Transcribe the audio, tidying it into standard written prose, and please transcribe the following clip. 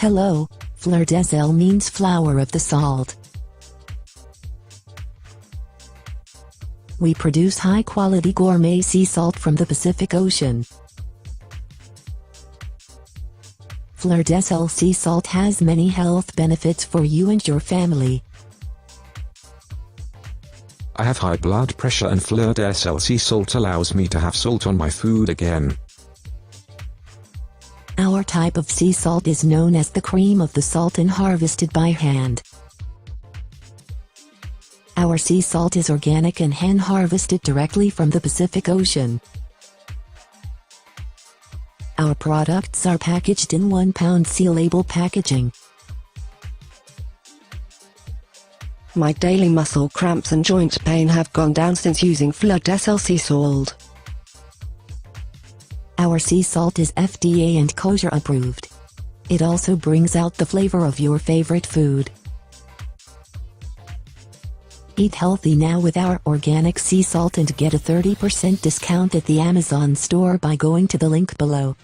Hello, Fleur de Sel means flower of the salt. We produce high-quality gourmet sea salt from the Pacific Ocean. Fleur de Sel sea salt has many health benefits for you and your family. I have high blood pressure and Fleur de Sel sea salt allows me to have salt on my food again. Our type of sea salt is known as the cream of the salt and harvested by hand. Our sea salt is organic and hand-harvested directly from the Pacific Ocean. Our products are packaged in 1-pound seal-label packaging. My daily muscle cramps and joint pain have gone down since using Fleur de Sel sea salt. Our sea salt is FDA and kosher approved. It also brings out the flavor of your favorite food. Eat healthy now with our organic sea salt and get a 30% discount at the Amazon store by going to the link below.